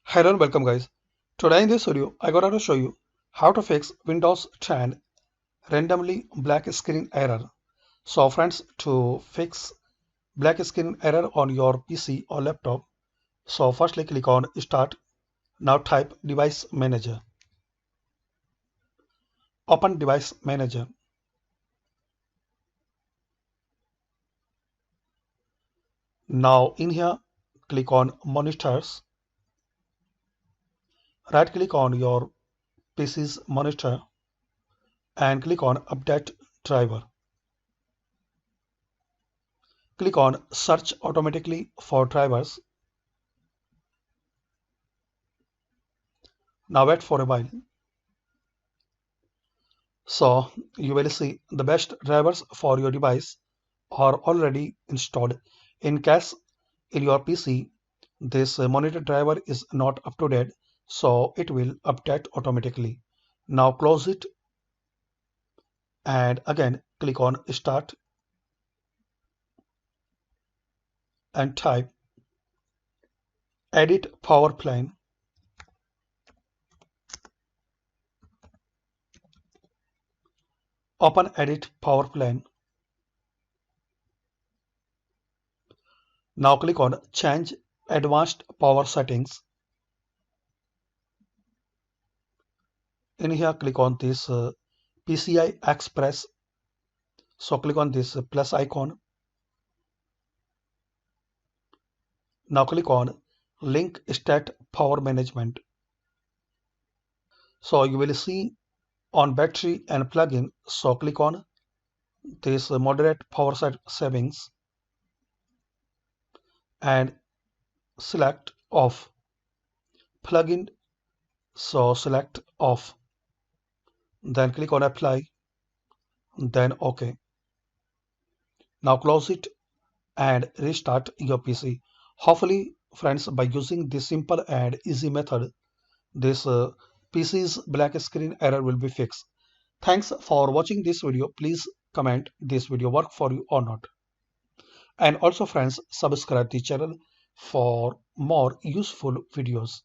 Hello and welcome guys. Today in this video I gotta show you how to fix Windows 10 randomly black screen error. So friends, to fix black screen error on your PC or laptop, so firstly click on Start. Now type Device Manager. Open Device Manager. Now in here click on Monitors. Right click on your PC's monitor and click on Update Driver. Click on Search automatically for drivers. Now wait for a while. So you will see the best drivers for your device are already installed. In case in your PC this monitor driver is not up to date, so it will update automatically. Now close it and again click on Start and type Edit Power Plane. Open Edit Power Plane. Now click on Change Advanced Power Settings. In here click on this PCI Express. So click on this plus icon. Now click on Link Stat Power Management. So you will see on battery and plugin. So click on this moderate power savings and select off. Plugin, so select off. Then click on apply. Then OK. Now close it and restart your PC. Hopefully friends, by using this simple and easy method, this PC's black screen error will be fixed. Thanks for watching this video. Please comment this video work for you or not. And also friends, subscribe the channel for more useful videos.